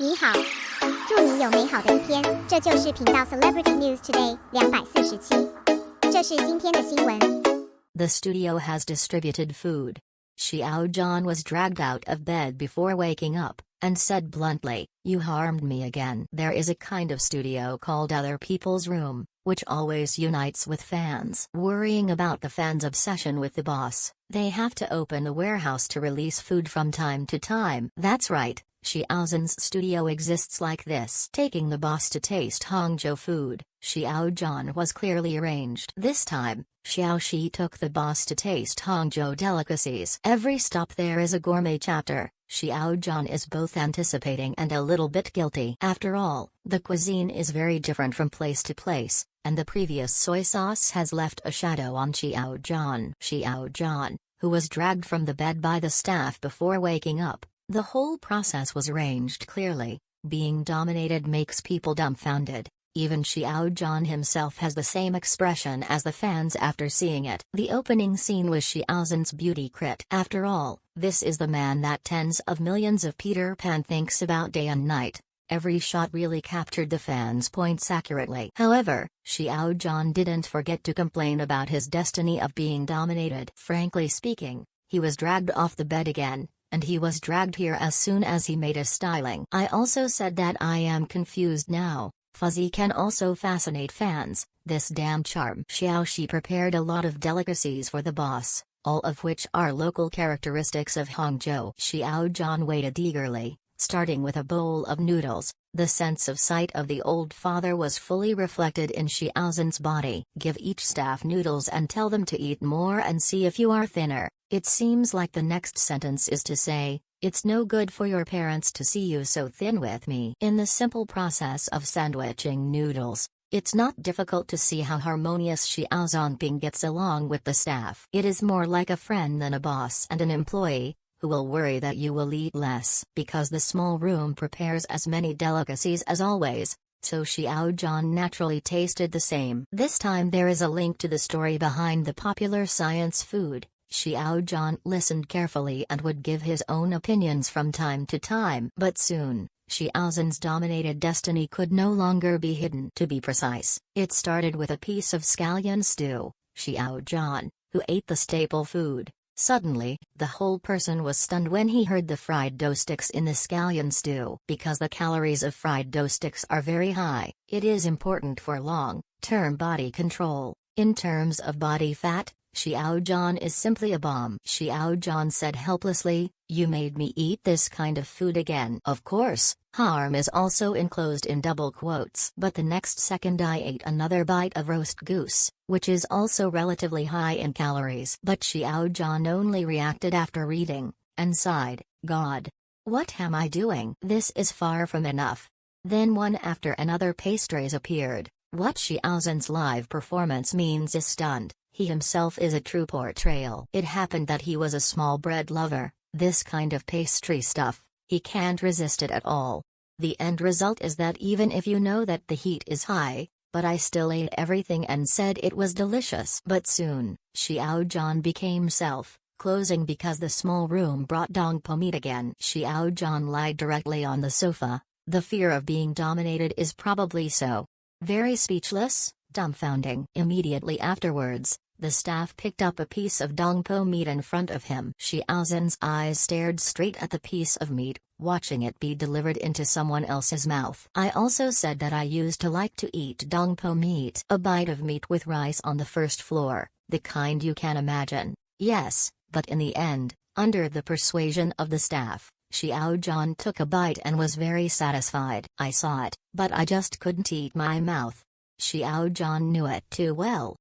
你好，祝你有美好的一天。这就是频道 Celebrity News Today 247。这是今天的新闻。The studio has distributed food. Xiao Zhan was dragged out of bed before waking up, and said bluntly, "You harmed me again." There is a kind of studio called other people's room, which always unites with fans. Worrying about the fans' obsession with the boss, they have to open the warehouse to release food from time to time. That's right, Xiao Zhan's studio exists like this. Taking the boss to taste Hangzhou food, Xiao Zhan was clearly arranged. This time, Xiao Shi took the boss to taste Hangzhou delicacies. Every stop there is a gourmet chapter. Xiao Zhan is both anticipating and a little bit guilty. After all, the cuisine is very different from place to place, and the previous soy sauce has left a shadow on Xiao Zhan. Xiao Zhan, who was dragged from the bed by the staff before waking up, the whole process was arranged clearly. Being dominated makes people dumbfounded. Even Xiao Zhan himself has the same expression as the fans after seeing it. The opening scene was Xiao Zhan's beauty crit. After all, this is the man that tens of millions of Peter Pan thinks about day and night. Every shot really captured the fans' points accurately. However, Xiao Zhan didn't forget to complain about his destiny of being dominated. Frankly speaking, he was dragged off the bed again, and he was dragged here as soon as he made a styling. I also said that I am confused now. Fuzzy can also fascinate fans, this damn charm. Xiao Shi prepared a lot of delicacies for the boss, all of which are local characteristics of Hangzhou. Xiao Zhan waited eagerly, starting with a bowl of noodles. The sense of sight of the old father was fully reflected in Xiao Zhan's body. Give each staff noodles and tell them to eat more and see if you are thinner. It seems like the next sentence is to say, "It's no good for your parents to see you so thin with me." In the simple process of sandwiching noodles, it's not difficult to see how harmonious Xiao Zhanping gets along with the staff. It is more like a friend than a boss and an employee, who will worry that you will eat less. Because the small room prepares as many delicacies as always, so Xiao Zhan naturally tasted the same. This time there is a link to the story behind the popular science food. Xiao Zhan listened carefully and would give his own opinions from time to time. But soon, Xiao Zhan's dominated destiny could no longer be hidden. To be precise, it started with a piece of scallion stew. Xiao Zhan, who ate the staple food, suddenly, the whole person was stunned when he heard the fried dough sticks in the scallion stew. Because the calories of fried dough sticks are very high, it is important for long-term body control. In terms of body fat, Xiao Zhan is simply a bomb. Xiao Zhan said helplessly, "You made me eat this kind of food again." Of course, harm is also enclosed in double quotes. But the next second I ate another bite of roast goose, which is also relatively high in calories. But Xiao Zhan only reacted after reading, and sighed, "God, what am I doing? This is far from enough." Then one after another pastries appeared. What Xiao Zhan's live performance means is stunned. He himself is a true portrayal. It happened that he was a small bread lover. This kind of pastry stuff, he can't resist it at all. The end result is that even if you know that the heat is high, but I still ate everything and said it was delicious. But soon, Xiao Zhan became self-closing because the small room brought dongpo meat again. Xiao Zhan lied directly on the sofa. The fear of being dominated is probably so very speechless, dumbfounding. Immediately afterwards, the staff picked up a piece of dongpo meat in front of him. Xiao Zhan's eyes stared straight at the piece of meat, watching it be delivered into someone else's mouth. I also said that I used to like to eat dongpo meat. A bite of meat with rice on the first floor, the kind you can imagine. Yes, but in the end, under the persuasion of the staff, Xiao Zhan took a bite and was very satisfied. I saw it, but I just couldn't eat my mouth. Xiao Zhan knew it too well.